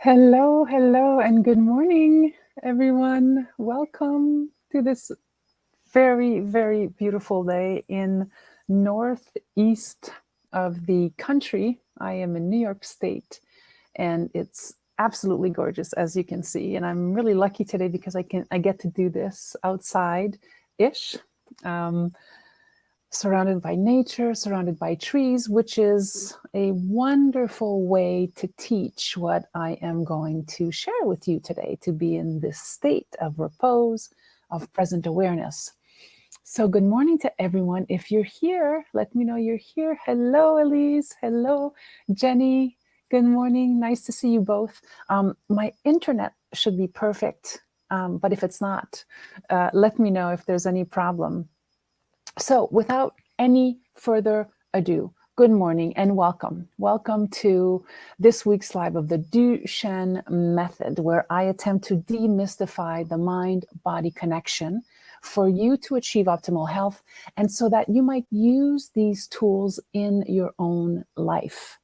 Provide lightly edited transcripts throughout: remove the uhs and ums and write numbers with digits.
Hello, hello, and good morning, everyone. Welcome to this very, very beautiful day in northeast of the country. I am in New York State, and it's absolutely gorgeous, as you can see. And I'm really lucky today because I get to do this outside-ish. Surrounded by nature, surrounded by trees, which is a wonderful way to teach what I am going to share with you today, to be in this state of repose, of present awareness. So good morning to everyone. If you're here, let me know you're here. Hello, Elise. Hello, Jenny. Good morning. Nice to see you both. My internet should be perfect, but if it's not, let me know if there's any problem. So without any further ado, good morning and welcome. Welcome to this week's live of the Duchenne Method, where I attempt to demystify the mind-body connection for you to achieve optimal health, and so that you might use these tools in your own life.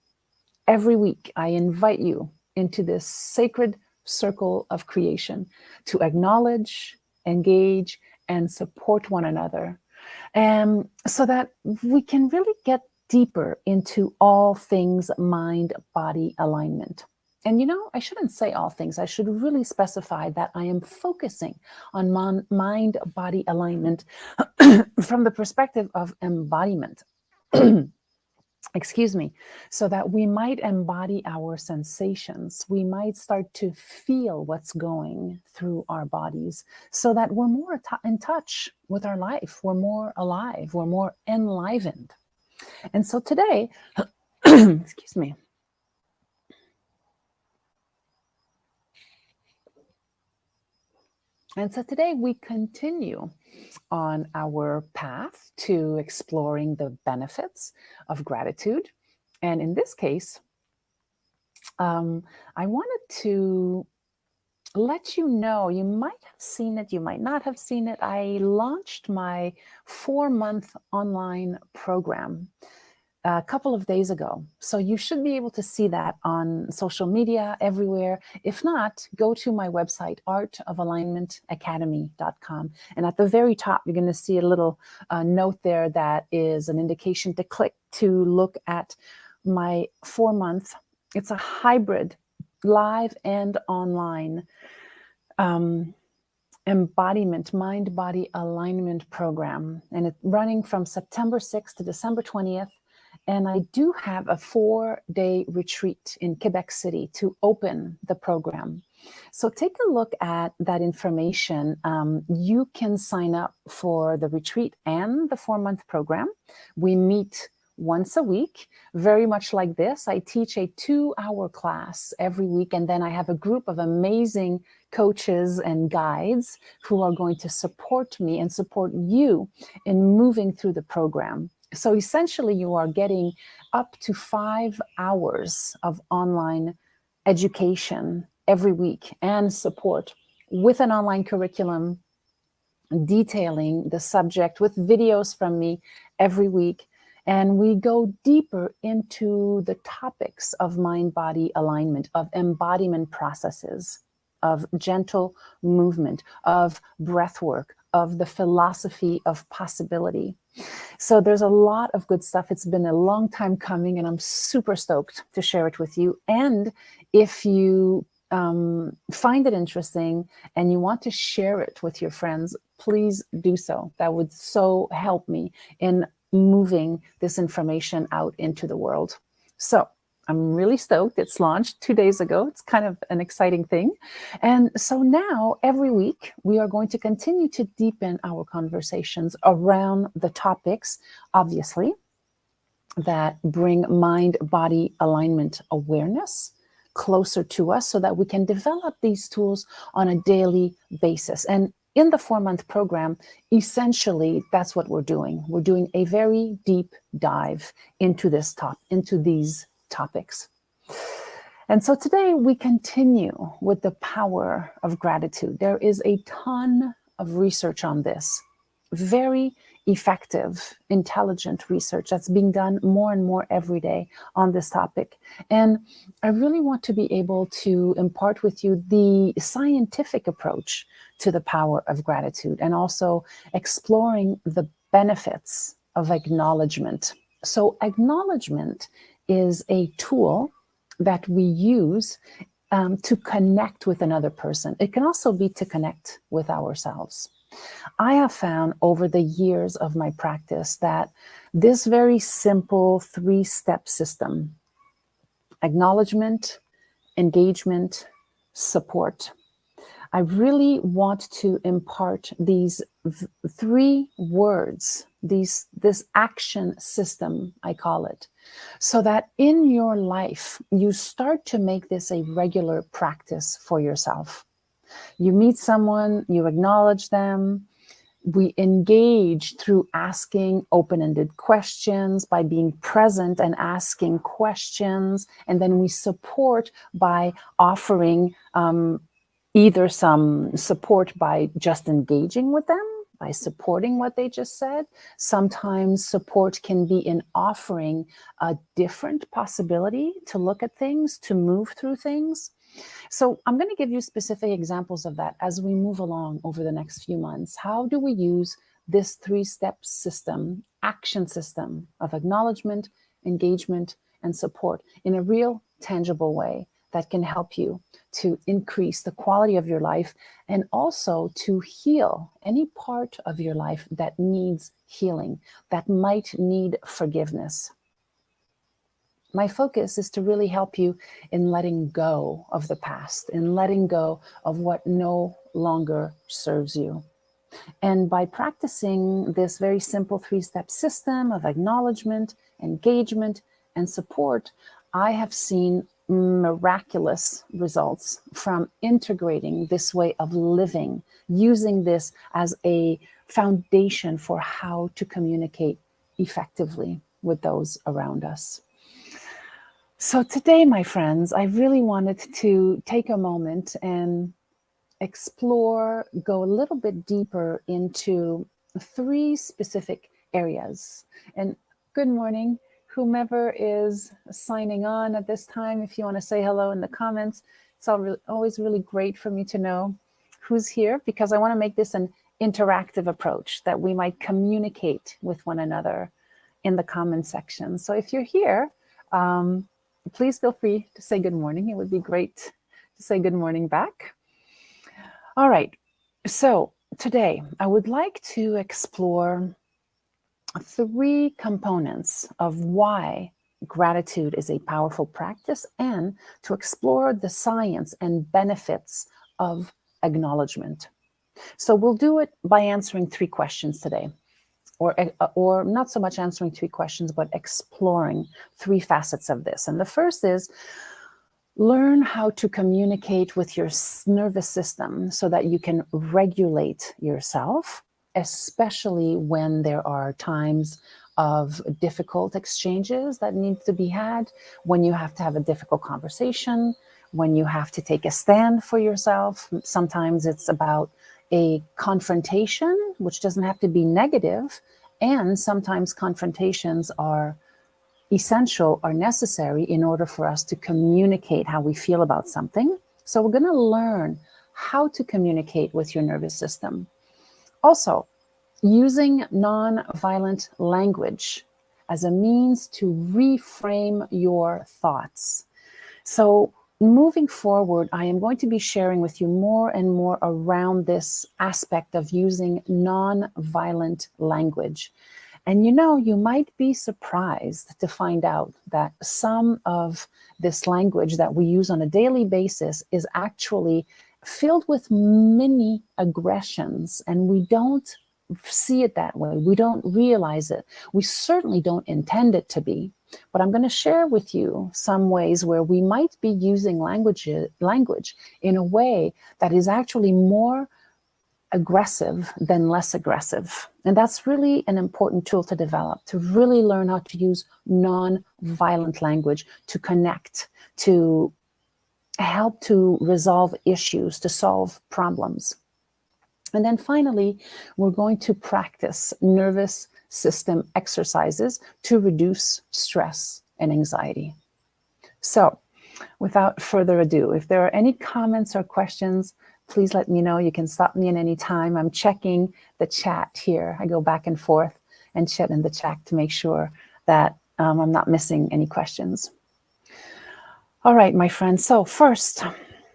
Every week, I invite you into this sacred circle of creation to acknowledge, engage, and support one another. So that we can really get deeper into all things mind-body alignment. And I shouldn't say all things. I should really specify that I am focusing on mind-body alignment from the perspective of embodiment. Excuse me, so that we might embody our sensations. We might start to feel what's going through our bodies, so that we're more in touch with our life. We're more alive. We're more enlivened. And so today, excuse me. And so today we continue on our path to exploring the benefits of gratitude. And in this case, I wanted to let you know, you might have seen it, you might not have seen it. I launched my 4-month online program a couple of days ago. So you should be able to see that on social media everywhere. If not, go to my website, artofalignmentacademy.com. And at the very top, you're going to see a little note there that is an indication to click to look at my 4-month. It's a hybrid, live and online embodiment, mind-body alignment program. And it's running from September 6th to December 20th. And I do have a 4-day retreat in Quebec City to open the program. So take a look at that information. You can sign up for the retreat and the 4-month program. We meet once a week, very much like this. I teach a 2-hour class every week, and then I have a group of amazing coaches and guides who are going to support me and support you in moving through the program. So essentially, you are getting up to 5 hours of online education every week and support with an online curriculum detailing the subject with videos from me every week. And we go deeper into the topics of mind-body alignment, of embodiment processes, of gentle movement, of breath work, of the philosophy of possibility. So there's a lot of good stuff. It's been a long time coming, and I'm super stoked to share it with you. And if you find it interesting and you want to share it with your friends, please do so. That would so help me in moving this information out into the world. So I'm really stoked. It's launched 2 days ago. It's kind of an exciting thing. And so now every week we are going to continue to deepen our conversations around the topics, obviously, that bring mind-body alignment awareness closer to us so that we can develop these tools on a daily basis. And in the 4-month program, essentially, that's what we're doing. We're doing a very deep dive into these topics. And so today we continue with the power of gratitude. There is a ton of research on this, very effective, intelligent research that's being done more and more every day on this topic. And I really want to be able to impart with you the scientific approach to the power of gratitude, and also exploring the benefits of acknowledgement. So acknowledgement is a tool that we use to connect with another person. It can also be to connect with ourselves. I have found over the years of my practice that this very simple 3-step system, acknowledgement, engagement, support, I really want to impart these 3 words, this action system, I call it, so that in your life, you start to make this a regular practice for yourself. You meet someone, you acknowledge them. We engage through asking open-ended questions, by being present and asking questions. And then we support by offering either some support by just engaging with them, by supporting what they just said. Sometimes support can be in offering a different possibility to look at things, to move through things. So I'm going to give you specific examples of that as we move along over the next few months. How do we use this 3-step system, action system of acknowledgement, engagement, and support in a real, tangible way that can help you to increase the quality of your life, and also to heal any part of your life that needs healing, that might need forgiveness. My focus is to really help you in letting go of the past, in letting go of what no longer serves you. And by practicing this very simple 3-step system of acknowledgement, engagement, and support, I have seen miraculous results from integrating this way of living, using this as a foundation for how to communicate effectively with those around us. So today, my friends, I really wanted to take a moment and explore, go a little bit deeper into 3 specific areas. And good morning, whomever is signing on at this time. If you want to say hello in the comments, it's always really great for me to know who's here, because I want to make this an interactive approach that we might communicate with one another in the comment section. So if you're here, please feel free to say good morning. It would be great to say good morning back. All right, so today I would like to explore 3 components of why gratitude is a powerful practice, and to explore the science and benefits of acknowledgement. So we'll do it by answering 3 questions today, or not so much answering 3 questions, but exploring 3 facets of this. And the first is, learn how to communicate with your nervous system so that you can regulate yourself, especially when there are times of difficult exchanges that need to be had, when you have to have a difficult conversation, when you have to take a stand for yourself. Sometimes it's about a confrontation, which doesn't have to be negative, and sometimes confrontations are essential or necessary in order for us to communicate how we feel about something. So we're going to learn how to communicate with your nervous system. Also, using non-violent language as a means to reframe your thoughts. So moving forward, I am going to be sharing with you more and more around this aspect of using non-violent language. And you might be surprised to find out that some of this language that we use on a daily basis is actually filled with many aggressions, and we don't see it that way. We don't realize it. We certainly don't intend it to be. But I'm going to share with you some ways where we might be using language in a way that is actually more aggressive than less aggressive. And that's really an important tool to develop, to really learn how to use non-violent language to connect, to help to resolve issues, to solve problems. And then finally, we're going to practice nervous system exercises to reduce stress and anxiety. So, without further ado, if there are any comments or questions, please let me know. You can stop me at any time. I'm checking the chat here. I go back and forth and chat in the chat to make sure that I'm not missing any questions. All right, my friends. So first,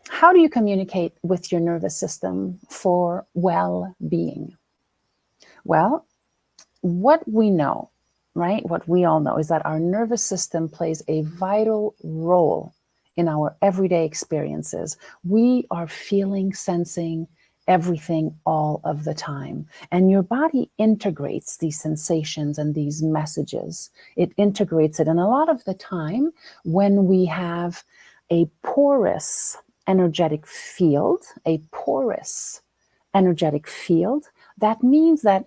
how do you communicate with your nervous system for well-being? Well, what we know, right? What we all know is that our nervous system plays a vital role in our everyday experiences. We are feeling, sensing everything all of the time. And your body integrates these sensations and these messages. It integrates it. And a lot of the time, when we have a porous energetic field, that means that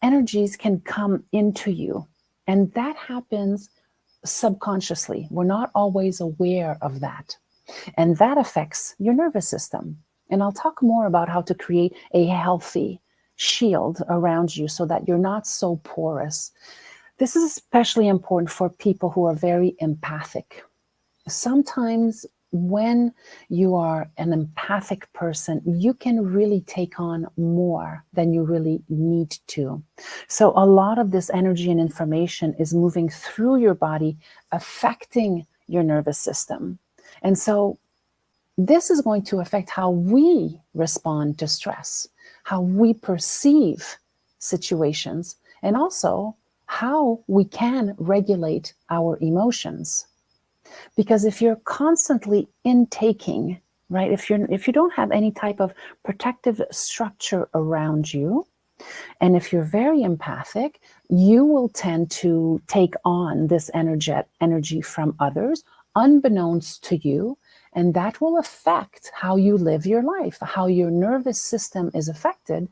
energies can come into you. And that happens subconsciously. We're not always aware of that. And that affects your nervous system. And I'll talk more about how to create a healthy shield around you so that you're not so porous. This is especially important for people who are very empathic. Sometimes when you are an empathic person, you can really take on more than you really need to. So a lot of this energy and information is moving through your body, affecting your nervous system. And so this is going to affect how we respond to stress, how we perceive situations, and also how we can regulate our emotions. Because if you're constantly intaking, right, if you don't have any type of protective structure around you, and if you're very empathic, you will tend to take on this energy from others, unbeknownst to you, and that will affect how you live your life. How your nervous system is affected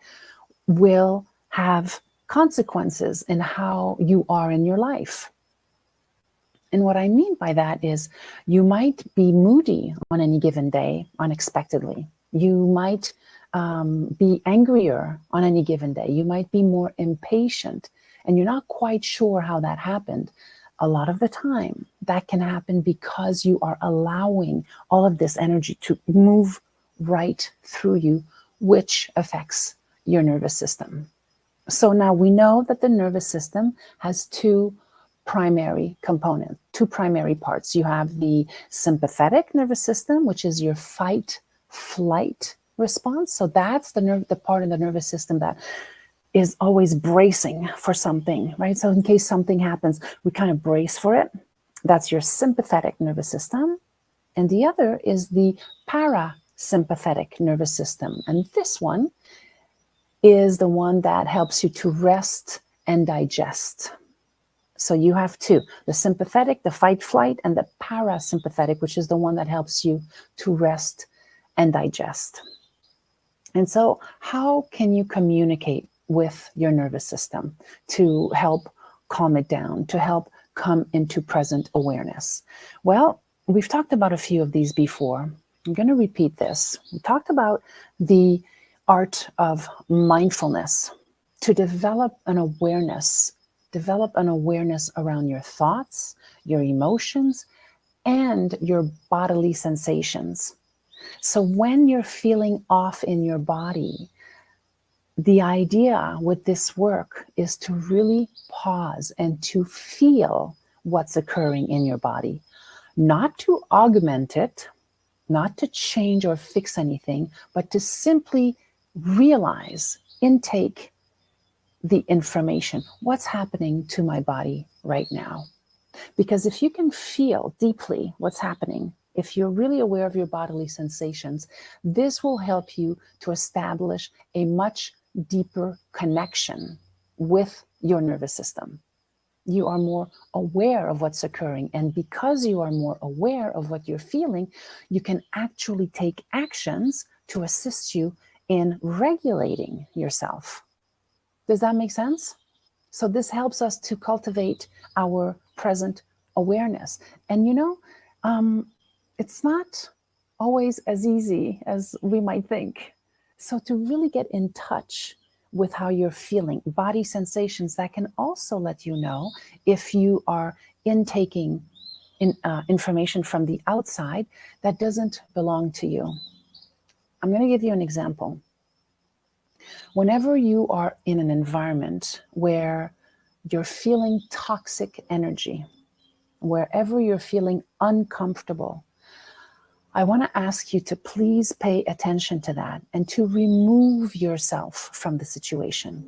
will have consequences in how you are in your life. And what I mean by that is you might be moody on any given day unexpectedly. You might be angrier on any given day. You might be more impatient, and you're not quite sure how that happened. A lot of the time, that can happen because you are allowing all of this energy to move right through you, which affects your nervous system. So now we know that the nervous system has two primary components, two primary parts. You have the sympathetic nervous system, which is your fight, flight response. So that's the part of the nervous system that is always bracing for something, right? So in case something happens, we kind of brace for it. That's your sympathetic nervous system. And the other is the parasympathetic nervous system. And this one is the one that helps you to rest and digest. So you have two, the sympathetic, the fight flight, and the parasympathetic, which is the one that helps you to rest and digest. And so how can you communicate with your nervous system to help calm it down, to help come into present awareness? Well, we've talked about a few of these before. I'm going to repeat this. We talked about the art of mindfulness, to develop an awareness around your thoughts, your emotions, and your bodily sensations. So when you're feeling off in your body, the idea with this work is to really pause and to feel what's occurring in your body, not to augment it, not to change or fix anything, but to simply realize, intake the information. What's happening to my body right now? Because if you can feel deeply what's happening, if you're really aware of your bodily sensations, this will help you to establish a much deeper connection with your nervous system. You are more aware of what's occurring. And because you are more aware of what you're feeling, you can actually take actions to assist you in regulating yourself. Does that make sense? So this helps us to cultivate our present awareness. And it's not always as easy as we might think. So to really get in touch with how you're feeling, body sensations that can also let you know if you are intaking information from the outside that doesn't belong to you. I'm going to give you an example. Whenever you are in an environment where you're feeling toxic energy, wherever you're feeling uncomfortable, I want to ask you to please pay attention to that and to remove yourself from the situation.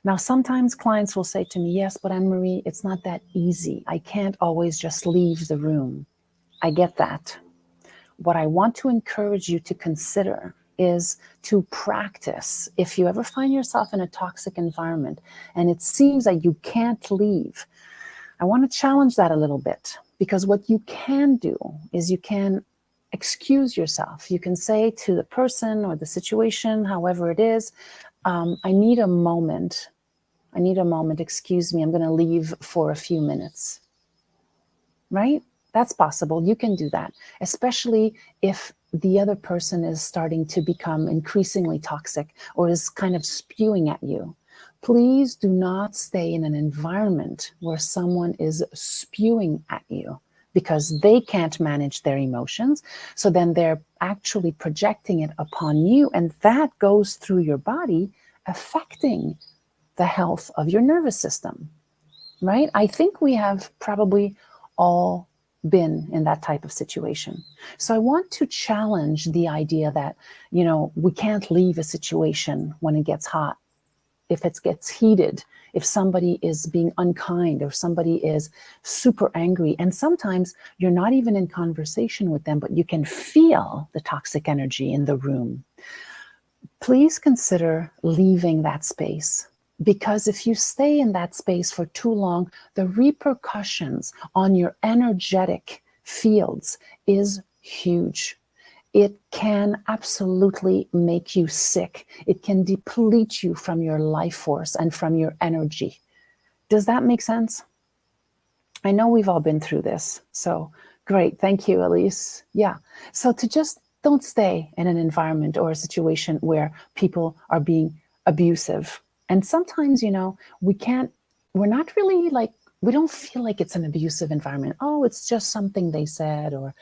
Now, sometimes clients will say to me, yes, but Anne-Marie, it's not that easy. I can't always just leave the room. I get that. What I want to encourage you to consider is to practice. If you ever find yourself in a toxic environment and it seems that you can't leave, I want to challenge that a little bit, because what you can do is you can excuse yourself. You can say to the person or the situation, however it is, I need a moment. Excuse me, I'm going to leave for a few minutes. Right? That's possible. You can do that, especially if the other person is starting to become increasingly toxic or is kind of spewing at you. Please do not stay in an environment where someone is spewing at you because they can't manage their emotions. So then they're actually projecting it upon you, and that goes through your body, affecting the health of your nervous system, right? I think we have probably all been in that type of situation. So I want to challenge the idea that, we can't leave a situation when it gets hot. If it gets heated, if somebody is being unkind or somebody is super angry, and sometimes you're not even in conversation with them, but you can feel the toxic energy in the room. Please consider leaving that space. Because if you stay in that space for too long, the repercussions on your energetic fields is huge. It can absolutely make you sick. It can deplete you from your life force and from your energy. Does that make sense? I know we've all been through this. So great. Thank you, Elise. Yeah. So to just don't stay in an environment or a situation where people are being abusive. And sometimes, we're not really we don't feel like it's an abusive environment. Oh, it's just something they said. Or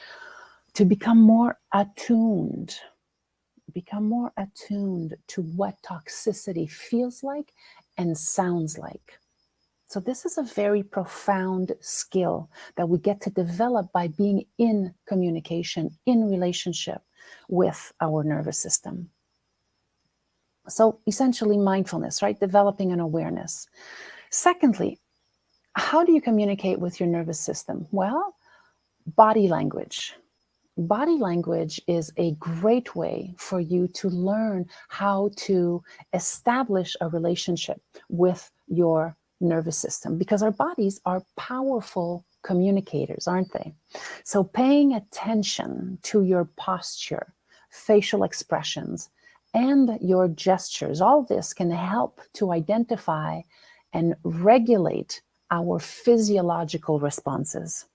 to become more attuned to what toxicity feels like and sounds like. So this is a very profound skill that we get to develop by being in communication, in relationship with our nervous system. So essentially mindfulness, right? Developing an awareness. Secondly, how do you communicate with your nervous system? Well, body language. Body language is a great way for you to learn how to establish a relationship with your nervous system, because our bodies are powerful communicators, aren't they? So paying attention to your posture, facial expressions, and your gestures, all this can help to identify and regulate our physiological responses.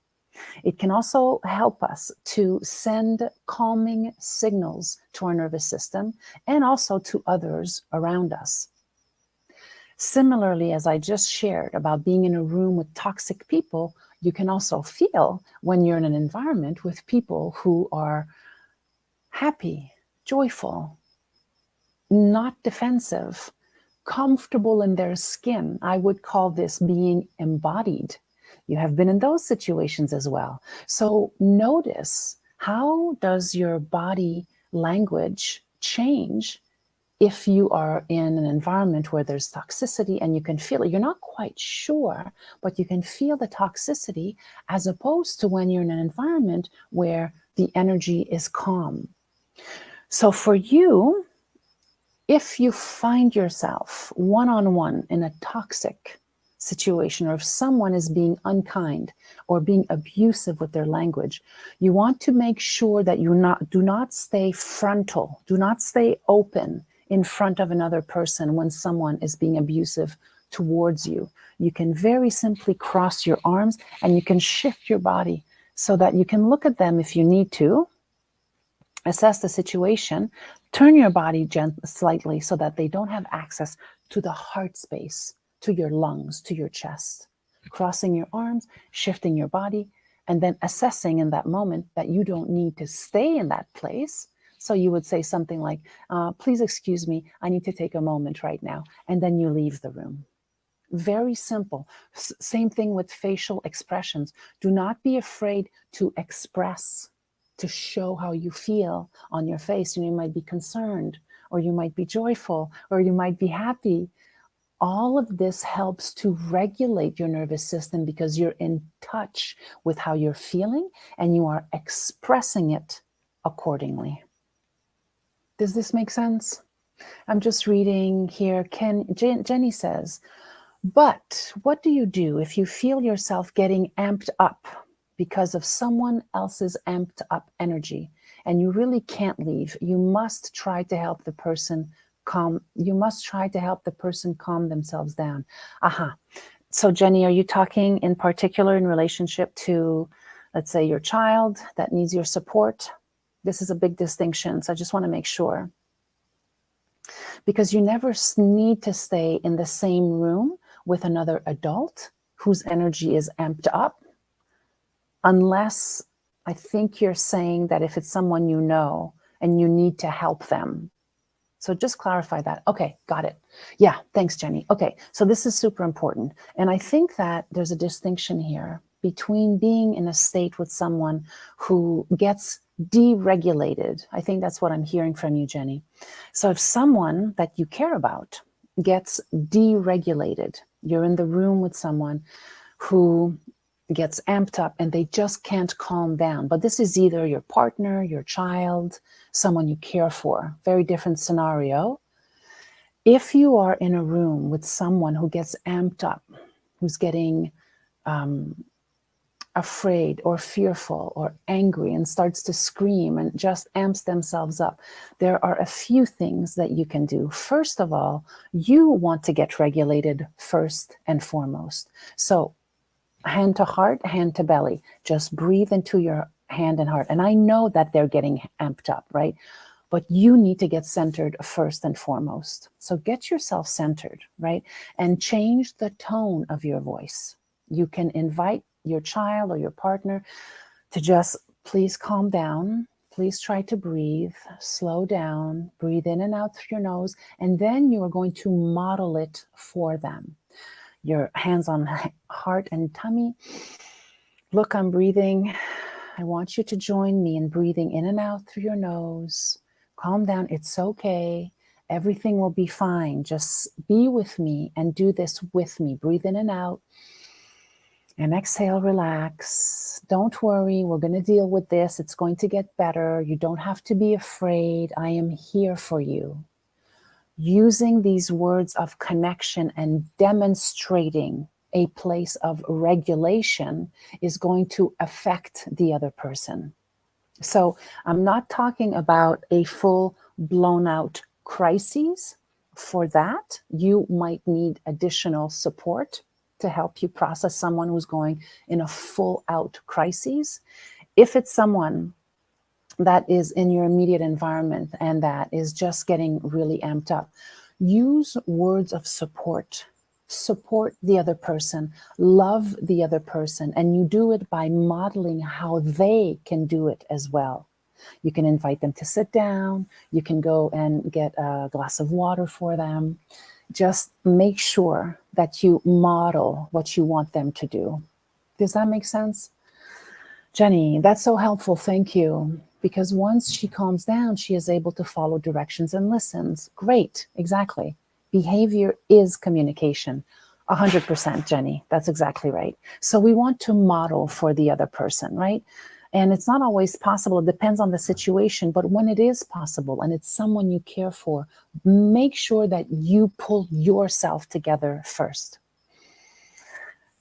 It can also help us to send calming signals to our nervous system and also to others around us. Similarly, as I just shared about being in a room with toxic people, you can also feel when you're in an environment with people who are happy, joyful, not defensive, comfortable in their skin. I would call this being embodied. You have been in those situations as well. So notice, how does your body language change if you are in an environment where there's toxicity and you can feel it? You're not quite sure, but you can feel the toxicity, as opposed to when you're in an environment where the energy is calm. So for you, if you find yourself one-on-one in a toxic situation, or if someone is being unkind or being abusive with their language, you want to make sure that do not stay frontal, do not stay open in front of another person when someone is being abusive towards you. You can very simply cross your arms and you can shift your body so that you can look at them if you need to, assess the situation, Turn your body slightly so that they don't have access to the heart space, to your lungs, to your chest. Crossing your arms, shifting your body, and then assessing in that moment that you don't need to stay in that place. So you would say something like, please excuse me, I need to take a moment right now. And then you leave the room. Very simple. Same thing with facial expressions. Do not be afraid to express, to show how you feel on your face. You might be concerned, or you might be joyful, or you might be happy. All of this helps to regulate your nervous system because you're in touch with how you're feeling and you are expressing it accordingly. Does this make sense? I'm just reading here. Jenny says, but what do you do if you feel yourself getting amped up because of someone else's amped up energy and you really can't leave? You must try to help the person calm. You must try to help the person calm themselves down. So Jenny, are you talking in particular in relationship to, let's say, your child that needs your support? This is a big distinction. So I just want to make sure. Because you never need to stay in the same room with another adult whose energy is amped up, unless I think you're saying that if it's someone you know and you need to help them. So just clarify that. Okay, got it. Yeah, thanks, Jenny. Okay, so this is super important. And I think that there's a distinction here between being in a state with someone who gets deregulated. I think that's what I'm hearing from you, Jenny. So if someone that you care about gets deregulated, you're in the room with someone who gets amped up and they just can't calm down. But this is either your partner, your child, someone you care for. Very different scenario. If you are in a room with someone who gets amped up, who's getting afraid or fearful or angry and starts to scream and just amps themselves up, there are a few things that you can do. First of all, you want to get regulated first and foremost. So hand to heart, hand to belly, just breathe into your hand and heart. And I know that they're getting amped up, right? But you need to get centered first and foremost. So get yourself centered, right? And change the tone of your voice. You can invite your child or your partner to just please calm down. Please try to breathe, slow down, breathe in and out through your nose, and then you are going to model it for them. Your hands on heart and tummy. Look, I'm breathing. I want you to join me in breathing in and out through your nose. Calm down. It's okay. Everything will be fine. Just be with me and do this with me. Breathe in and out. And exhale, relax. Don't worry, we're going to deal with this. It's going to get better. You don't have to be afraid. I am here for you. Using these words of connection and demonstrating a place of regulation is going to affect the other person. So I'm not talking about a full blown out crisis. For that, you might need additional support to help you process someone who's going in a full out crisis. If it's someone that is in your immediate environment and that is just getting really amped up, use words of support. Support the other person, love the other person, and you do it by modeling how they can do it as well. You can invite them to sit down. You can go and get a glass of water for them. Just make sure that you model what you want them to do. Does that make sense? Jenny, that's so helpful. Thank you. Because once she calms down, she is able to follow directions and listens. Great. Exactly. Behavior is communication. 100%, Jenny. That's exactly right. So we want to model for the other person, right? And it's not always possible. It depends on the situation. But when it is possible and it's someone you care for, make sure that you pull yourself together first.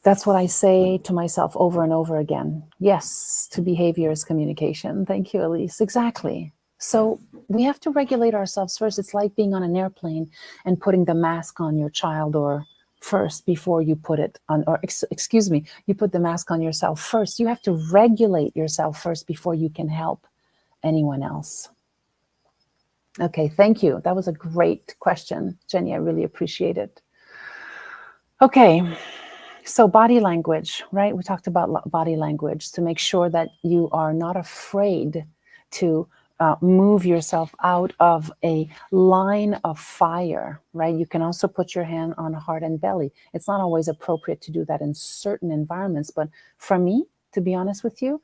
That's what I say to myself over and over again. Yes, to behavior is communication. Thank you, Elise. Exactly. So we have to regulate ourselves first. It's like being on an airplane and putting the mask on your child or first before you put it on, or excuse me, you put the mask on yourself first. You have to regulate yourself first before you can help anyone else. Okay, thank you. That was a great question, Jenny. I really appreciate it. Okay, so body language, right? We talked about body language to make sure that you are not afraid to move yourself out of a line of fire, right? You can also put your hand on heart and belly. It's not always appropriate to do that in certain environments, but for me, to be honest with you,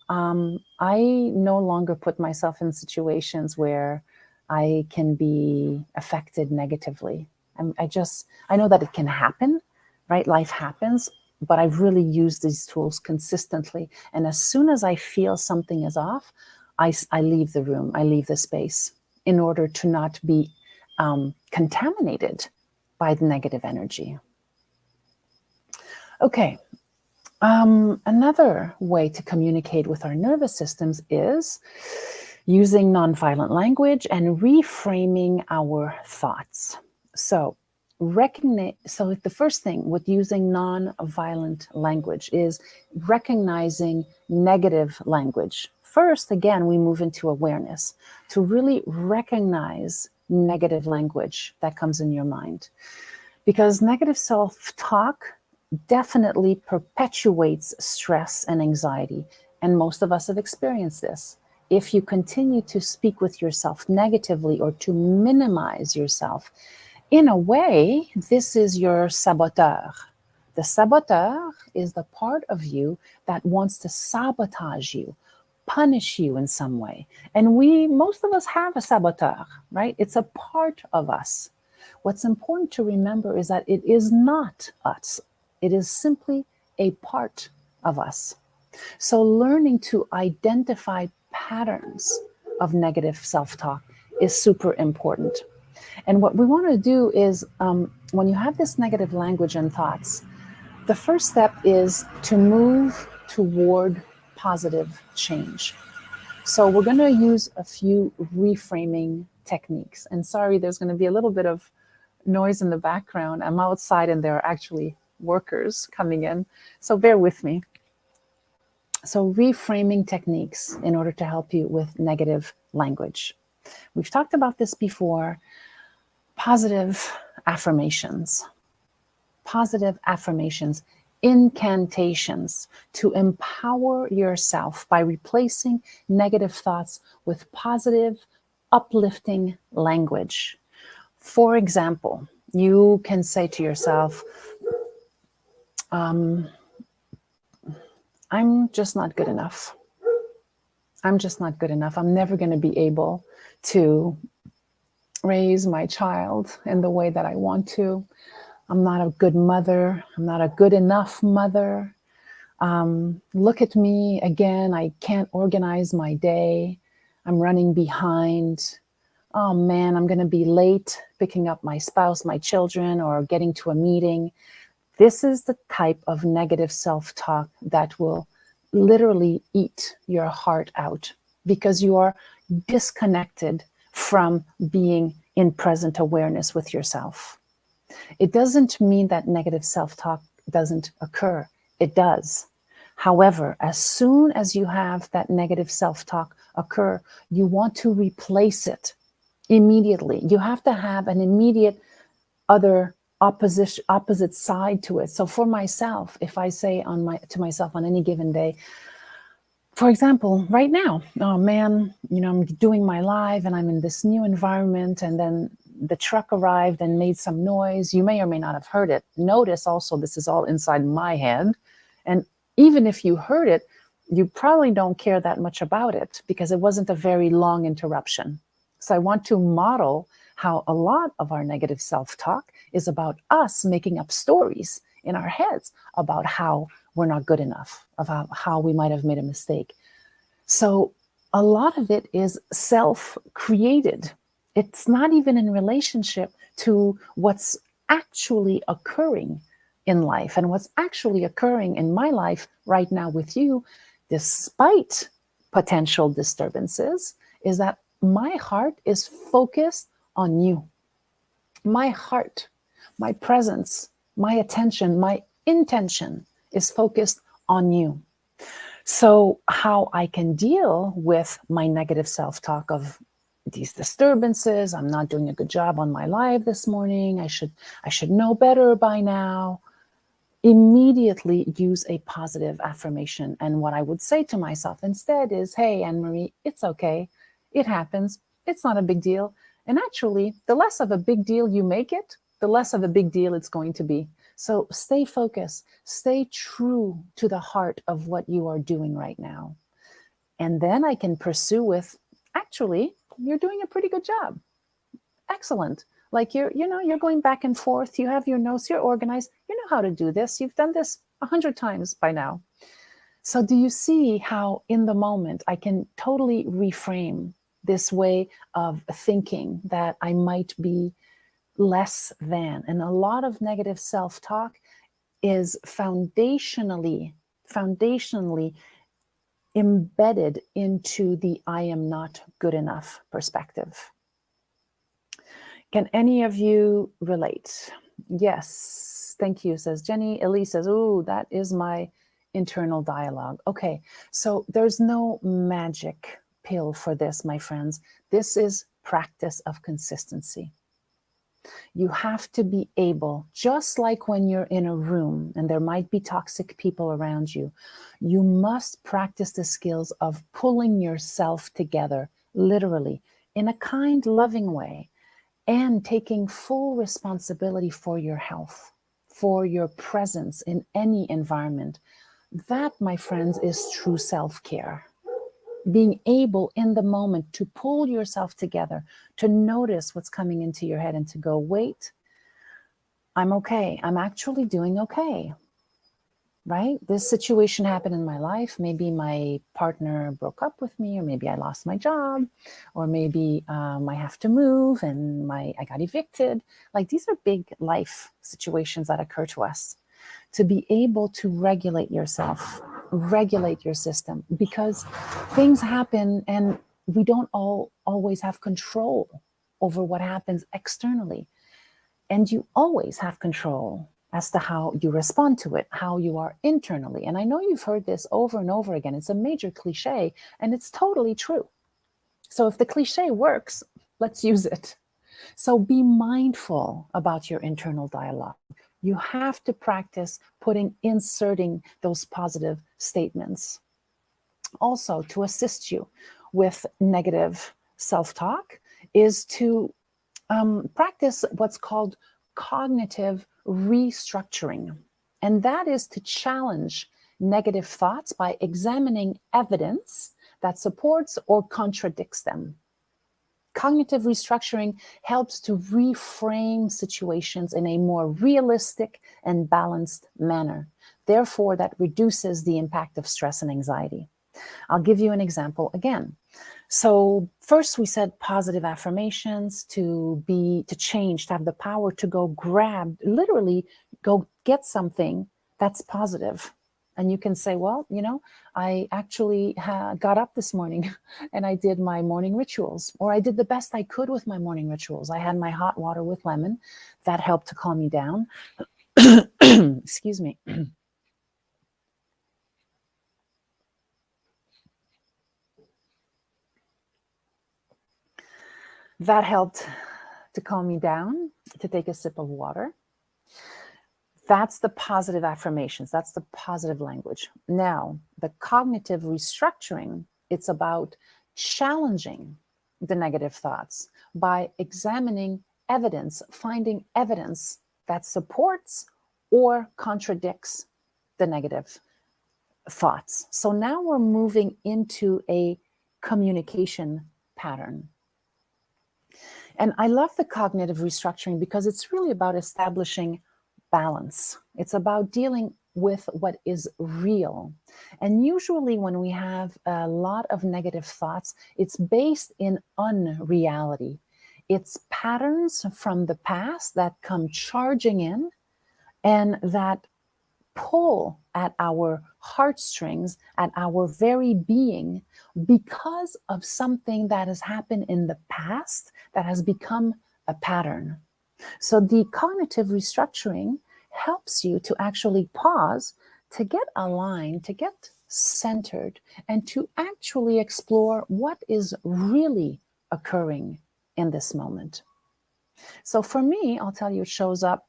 I no longer put myself in situations where I can be affected negatively. I know that it can happen, right? Life happens, but I really use these tools consistently. And as soon as I feel something is off, I leave the room, I leave the space in order to not be contaminated by the negative energy. Okay. Another way to communicate with our nervous systems is using nonviolent language and reframing our thoughts. So the first thing with using nonviolent language is recognizing negative language. First, again, we move into awareness to really recognize negative language that comes in your mind. Because negative self-talk definitely perpetuates stress and anxiety. And most of us have experienced this. If you continue to speak with yourself negatively or to minimize yourself, in a way, this is your saboteur. The saboteur is the part of you that wants to sabotage you, punish you in some way. And most of us have a saboteur, right? It's a part of us. What's important to remember is that it is not us. It is simply a part of us. So learning to identify patterns of negative self-talk is super important. And what we want to do is when you have this negative language and thoughts, the first step is to move toward positive change. So we're going to use a few reframing techniques. And sorry, there's going to be a little bit of noise in the background. I'm outside and there are actually workers coming in. So bear with me. So reframing techniques in order to help you with negative language. We've talked about this before. Positive affirmations, incantations to empower yourself by replacing negative thoughts with positive, uplifting language. For example, you can say to yourself, I'm just not good enough. I'm just not good enough. I'm never going to be able to raise my child in the way that I want to. I'm not a good mother. I'm not a good enough mother. Look at me again. I can't organize my day. I'm running behind. Oh man, I'm going to be late picking up my spouse, my children, or getting to a meeting. This is the type of negative self-talk that will literally eat your heart out because you are disconnected from being in present awareness with yourself. It doesn't mean that negative self-talk doesn't occur. It does. However, as soon as you have that negative self-talk occur, you want to replace it immediately. You have to have an immediate other opposite side to it. So for myself, if I say to myself on any given day, for example, right now, oh man, I'm doing my live and I'm in this new environment, and then the truck arrived and made some noise. You may or may not have heard it. Notice also, this is all inside my head. And even if you heard it, you probably don't care that much about it because it wasn't a very long interruption. So I want to model how a lot of our negative self-talk is about us making up stories in our heads about how we're not good enough, about how we might have made a mistake. So a lot of it is self-created. It's not even in relationship to what's actually occurring in life. And what's actually occurring in my life right now with you, despite potential disturbances, is that my heart is focused on you. My heart, my presence, my attention, my intention is focused on you. So how I can deal with my negative self-talk of these disturbances. I'm not doing a good job on my life this morning. I should know better by now. Immediately use a positive affirmation. And what I would say to myself instead is, hey, Anne-Marie, it's okay. It happens. It's not a big deal. And actually, the less of a big deal you make it, the less of a big deal it's going to be. So stay focused, stay true to the heart of what you are doing right now. And then I can pursue with, actually, you're doing a pretty good job. Excellent. Like you're going back and forth. You have your notes, you're organized. You know how to do this. You've done this 100 times by now. So do you see how in the moment I can totally reframe this way of thinking that I might be less than? And a lot of negative self-talk is foundationally embedded into the I am not good enough perspective. Can any of you relate? Yes, thank you, says Jenny. Elise says, oh, that is my internal dialogue. Okay, so there's no magic pill for this, my friends. This is practice of consistency. You have to be able, just like when you're in a room and there might be toxic people around you, you must practice the skills of pulling yourself together, literally, in a kind, loving way, and taking full responsibility for your health, for your presence in any environment. That, my friends, is true self-care. Being able in the moment to pull yourself together, to notice what's coming into your head and to go, wait, I'm okay. I'm actually doing okay. Right? This situation happened in my life. Maybe my partner broke up with me, or maybe I lost my job, or maybe I have to move and I got evicted. Like, these are big life situations that occur to us. To be able to regulate yourself, regulate your system, because things happen and we don't always have control over what happens externally. And you always have control as to how you respond to it, how you are internally. And I know you've heard this over and over again. It's a major cliche, and it's totally true. So if the cliche works, let's use it. So be mindful about your internal dialogue. You have to practice inserting those positive statements. Also, to assist you with negative self-talk is to practice what's called cognitive restructuring. And that is to challenge negative thoughts by examining evidence that supports or contradicts them. Cognitive restructuring helps to reframe situations in a more realistic and balanced manner. Therefore, that reduces the impact of stress and anxiety. I'll give you an example again. So first we said positive affirmations to change, to have the power to go grab, literally go get something that's positive. And you can say, well, I actually got up this morning and I did my morning rituals, or I did the best I could with my morning rituals. I had my hot water with lemon. That helped to calm me down. Excuse me. That helped to calm me down, to take a sip of water. That's the positive affirmations. That's the positive language. Now, the cognitive restructuring, it's about challenging the negative thoughts by examining evidence, finding evidence that supports or contradicts the negative thoughts. So now we're moving into a communication pattern. And I love the cognitive restructuring because it's really about establishing balance. It's about dealing with what is real. And usually when we have a lot of negative thoughts, it's based in unreality. It's patterns from the past that come charging in and that pull at our heartstrings, at our very being, because of something that has happened in the past that has become a pattern. So the cognitive restructuring helps you to actually pause, to get aligned, to get centered, and to actually explore what is really occurring in this moment. So for me, I'll tell you, it shows up.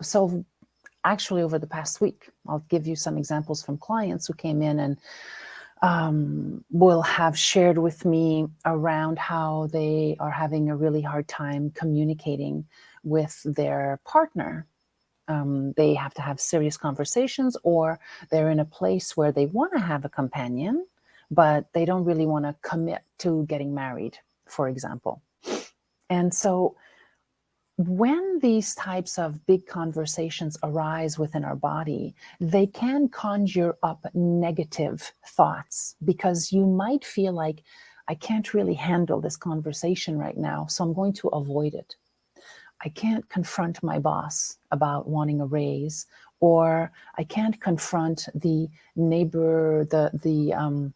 So actually, over the past week, I'll give you some examples from clients who came in and will have shared with me around how they are having a really hard time communicating with their partner. They have to have serious conversations, or they're in a place where they want to have a companion, but they don't really want to commit to getting married, for example. And so when these types of big conversations arise within our body, they can conjure up negative thoughts, because you might feel like, I can't really handle this conversation right now, so I'm going to avoid it. I can't confront my boss about wanting a raise, or I can't confront the neighbor, the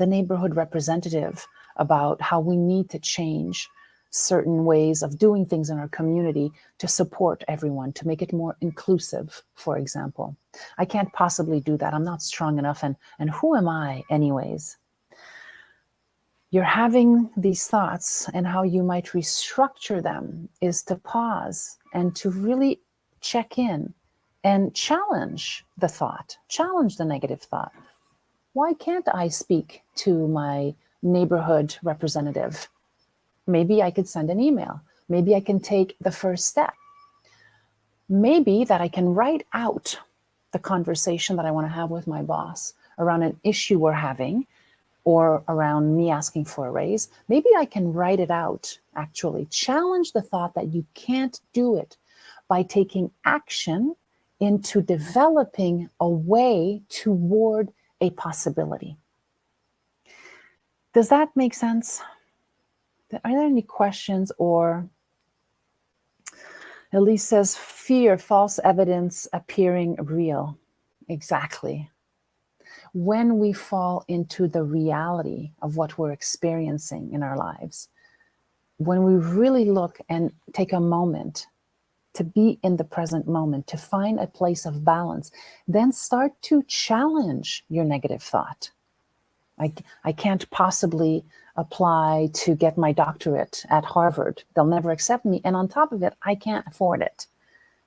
neighborhood representative about how we need to change certain ways of doing things in our community to support everyone, to make it more inclusive, for example. I can't possibly do that. I'm not strong enough, and who am I anyways? You're having these thoughts, and how you might restructure them is to pause and to really check in and challenge the thought, challenge the negative thought. Why can't I speak to my neighborhood representative? Maybe I could send an email. Maybe I can take the first step. Maybe that I can write out the conversation that I want to have with my boss around an issue we're having, or around me asking for a raise. Maybe I can write it out, actually. Challenge the thought that you can't do it by taking action into developing a way toward a possibility. Does that make sense? Are there any questions? Or Elise says, fear, false evidence appearing real. Exactly. When we fall into the reality of what we're experiencing in our lives, when we really look and take a moment to be in the present moment, to find a place of balance, then start to challenge your negative thought. I can't possibly apply to get my doctorate at Harvard. They'll never accept me. And on top of it, I can't afford it,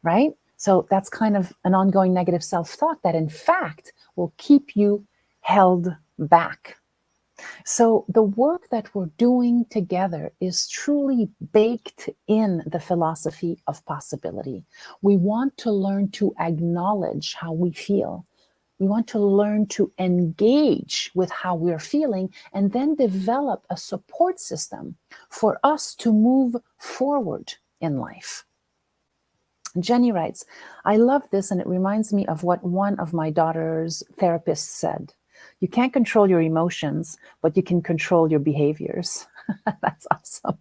right? So that's kind of an ongoing negative self-thought that in fact will keep you held back. So the work that we're doing together is truly baked in the philosophy of possibility. We want to learn to acknowledge how we feel. We want to learn to engage with how we're feeling, and then develop a support system for us to move forward in life. Jenny writes, I love this, and it reminds me of what one of my daughter's therapists said. You can't control your emotions, but you can control your behaviors. That's awesome.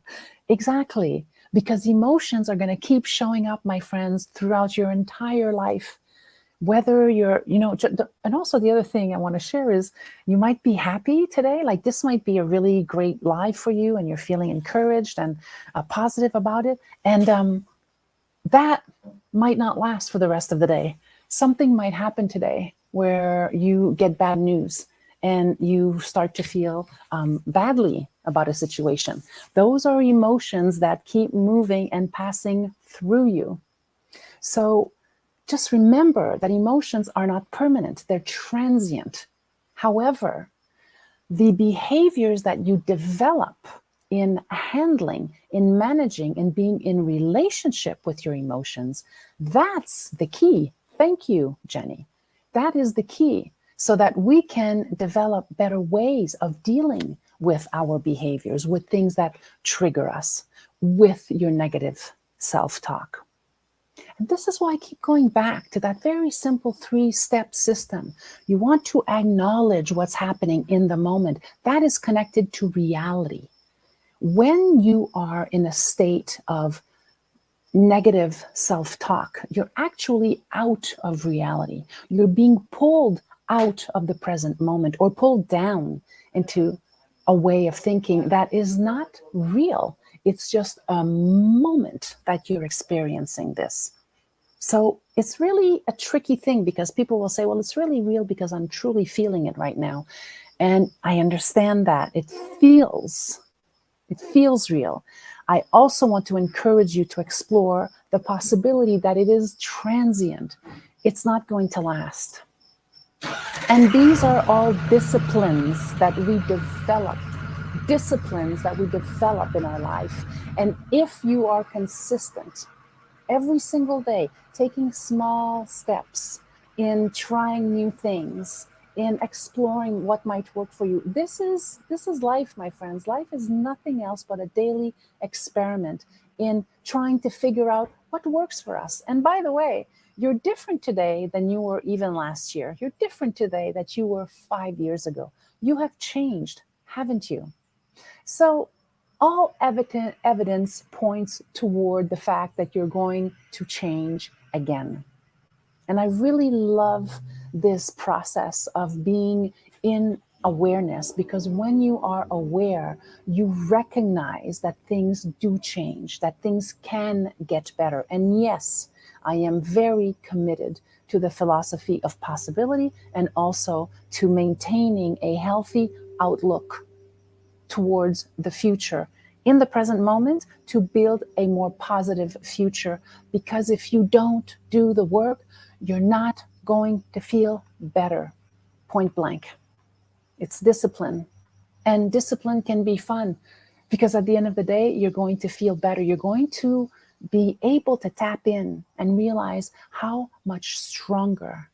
Exactly. Because emotions are going to keep showing up, my friends, throughout your entire life. Whether you're, and also the other thing I want to share is, you might be happy today. Like, this might be a really great live for you, and you're feeling encouraged and positive about it. And that might not last for the rest of the day. Something might happen today where you get bad news and you start to feel badly about a situation. Those are emotions that keep moving and passing through you. So just remember that emotions are not permanent, they're transient. However, the behaviors that you develop in handling, in managing, in being in relationship with your emotions, that's the key. Thank you, Jenny. That is the key, so that we can develop better ways of dealing with our behaviors, with things that trigger us, with your negative self-talk. And this is why I keep going back to that very simple 3-step system. You want to acknowledge what's happening in the moment. That is connected to reality. When you are in a state of negative self-talk, you're actually out of reality. You're being pulled out of the present moment, or pulled down into a way of thinking that is not real. It's just a moment that you're experiencing this. So it's really a tricky thing, because people will say, well, it's really real because I'm truly feeling it right now. And I understand that it feels real. I also want to encourage you to explore the possibility that it is transient. It's not going to last. And these are all disciplines that we develop in our life. And if you are consistent every single day, taking small steps in trying new things, in exploring what might work for you. This is life, my friends. Life is nothing else but a daily experiment in trying to figure out what works for us. And by the way, you're different today than you were even last year. You're different today than you were 5 years ago. You have changed, haven't you? So all evidence points toward the fact that you're going to change again. And I really love this process of being in awareness, because when you are aware, you recognize that things do change, that things can get better. And yes, I am very committed to the philosophy of possibility and also to maintaining a healthy outlook towards the future in the present moment to build a more positive future. Because if you don't do the work, you're not going to feel better. Point blank. It's discipline. And discipline can be fun because at the end of the day, you're going to feel better. You're going to be able to tap in and realize how much stronger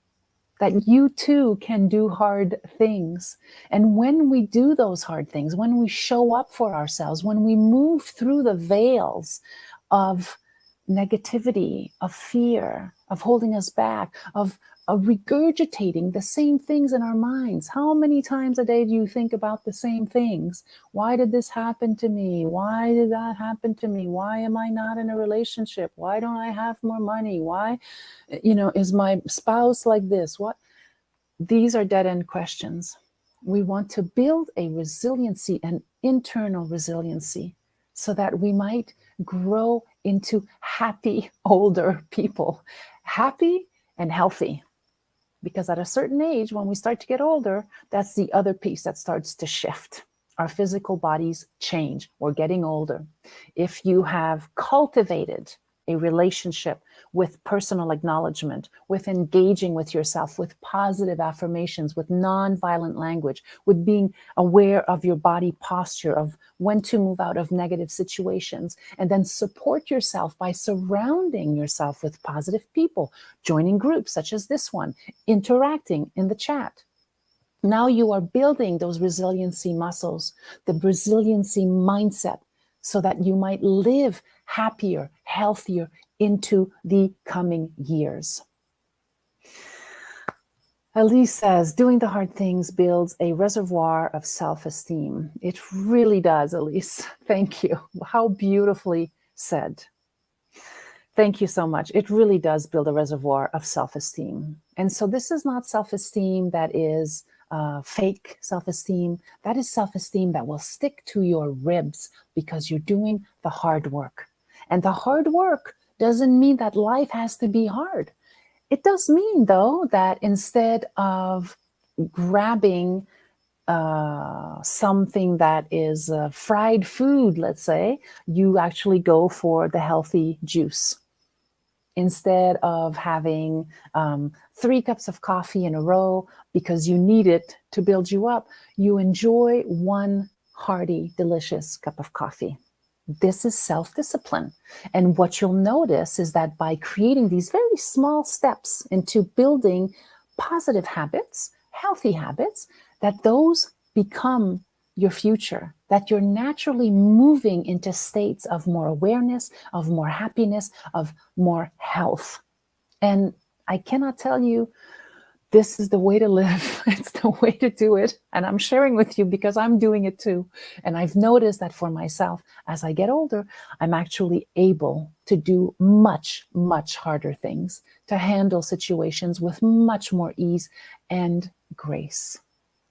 that you too can do hard things. And when we do those hard things, when we show up for ourselves, when we move through the veils of negativity, of fear, of holding us back, of regurgitating the same things in our minds. How many times a day do you think about the same things? Why did this happen to me? Why did that happen to me? Why am I not in a relationship? Why don't I have more money? Why, is my spouse like this? What? These are dead-end questions. We want to build a resiliency, an internal resiliency, so that we might grow into happy older people, happy and healthy. Because at a certain age, when we start to get older, that's the other piece that starts to shift. Our physical bodies change. We're getting older. If you have cultivated a relationship with personal acknowledgement, with engaging with yourself, with positive affirmations, with non-violent language, with being aware of your body posture, of when to move out of negative situations, and then support yourself by surrounding yourself with positive people, joining groups such as this one, interacting in the chat. Now you are building those resiliency muscles, the resiliency mindset, so that you might live happier, healthier into the coming years. Elise says, doing the hard things builds a reservoir of self-esteem. It really does, Elise. Thank you. How beautifully said. Thank you so much. It really does build a reservoir of self-esteem. And so this is not self-esteem that is fake self-esteem. That is self-esteem that will stick to your ribs because you're doing the hard work. And the hard work doesn't mean that life has to be hard. It does mean, though, that instead of grabbing something that is fried food, let's say, you actually go for the healthy juice. Instead of having 3 cups of coffee in a row because you need it to build you up, you enjoy one hearty, delicious cup of coffee. This is self-discipline. And what you'll notice is that by creating these very small steps into building positive habits, healthy habits, that those become your future, that you're naturally moving into states of more awareness, of more happiness, of more health. And I cannot tell you, this is the way to live. It's the way to do it. And I'm sharing with you because I'm doing it too. And I've noticed that for myself, as I get older, I'm actually able to do much, much harder things, to handle situations with much more ease and grace.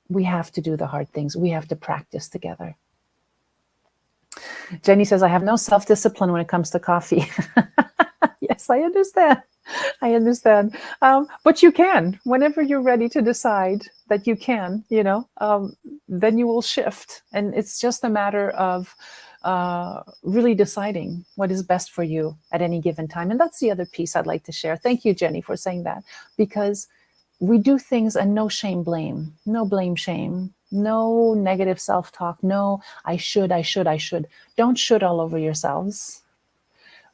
We have to do the hard things. We have to practice together. Jenny says, I have no self-discipline when it comes to coffee. Yes, I understand. I understand. But you can, whenever you're ready to decide that you can, then you will shift. And it's just a matter of really deciding what is best for you at any given time. And that's the other piece I'd like to share. Thank you, Jenny, for saying that, because we do things and no shame, blame, no blame, shame, no negative self-talk, no, I should, I should, I should. Don't should all over yourselves.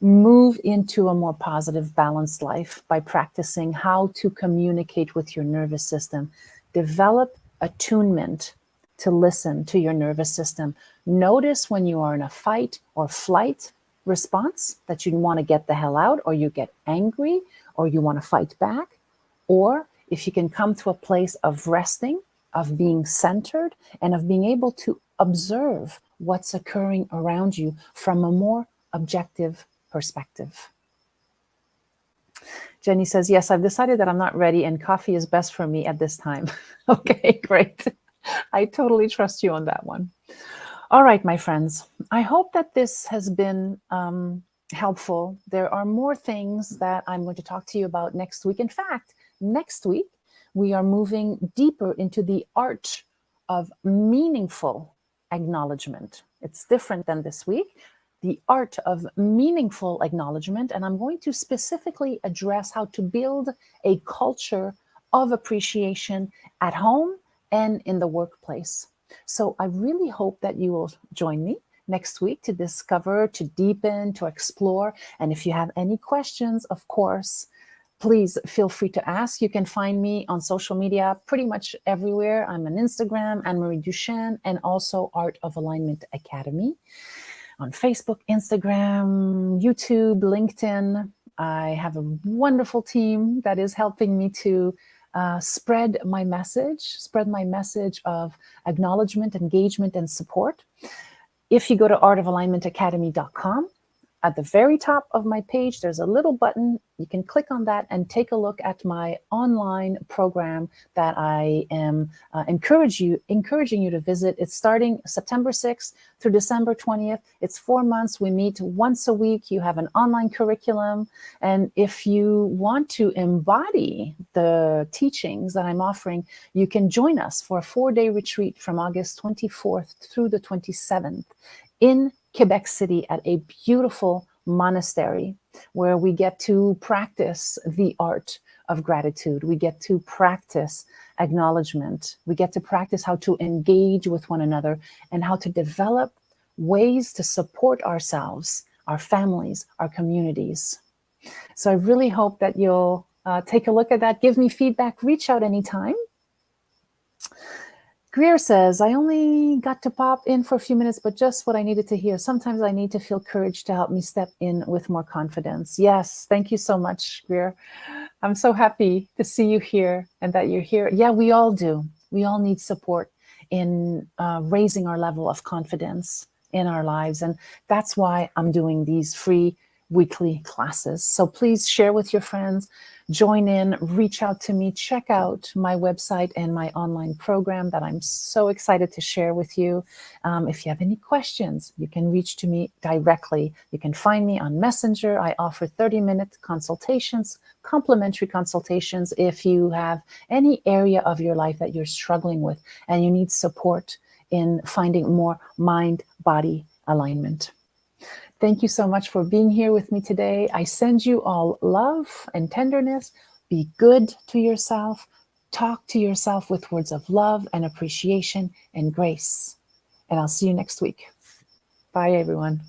Move into a more positive, balanced life by practicing how to communicate with your nervous system. Develop attunement to listen to your nervous system. Notice when you are in a fight or flight response that you want to get the hell out, or you get angry, or you want to fight back. Or if you can come to a place of resting, of being centered, and of being able to observe what's occurring around you from a more objective perspective. Jenny says, yes, I've decided that I'm not ready and coffee is best for me at this time. Okay, great. I totally trust you on that one. All right, my friends, I hope that this has been helpful. There are more things that I'm going to talk to you about next week. In fact, next week, we are moving deeper into the art of meaningful acknowledgement. It's different than this week. The art of meaningful acknowledgement. And I'm going to specifically address how to build a culture of appreciation at home and in the workplace. So I really hope that you will join me next week to discover, to deepen, to explore. And if you have any questions, of course, please feel free to ask. You can find me on social media pretty much everywhere. I'm on Instagram, Anne-Marie Duchesne, and also Art of Alignment Academy. On Facebook, Instagram, YouTube, LinkedIn. I have a wonderful team that is helping me to spread my message of acknowledgement, engagement, and support. If you go to artofalignmentacademy.com, at the very top of my page, there's a little button. You can click on that and take a look at my online program that I am encouraging you to visit. It's starting September 6th through December 20th. It's 4 months. We meet once a week. You have an online curriculum. And if you want to embody the teachings that I'm offering, you can join us for a 4-day retreat from August 24th through the 27th in Quebec City at a beautiful monastery where we get to practice the art of gratitude. We get to practice acknowledgement. We get to practice how to engage with one another and how to develop ways to support ourselves, our families, our communities. So I really hope that you'll take a look at that. Give me feedback. Reach out anytime. Greer says, I only got to pop in for a few minutes, but just what I needed to hear. Sometimes I need to feel courage to help me step in with more confidence. Yes, thank you so much, Greer. I'm so happy to see you here and that you're here. Yeah, we all do. We all need support in raising our level of confidence in our lives. And that's why I'm doing these free weekly classes. So please share with your friends, join in, reach out to me, check out my website and my online program that I'm so excited to share with you. If you have any questions, you can reach to me directly. You can find me on Messenger. I offer 30-minute consultations, complimentary consultations if you have any area of your life that you're struggling with and you need support in finding more mind-body alignment. Thank you so much for being here with me today. I send you all love and tenderness. Be good to yourself. Talk to yourself with words of love and appreciation and grace. And I'll see you next week. Bye, everyone.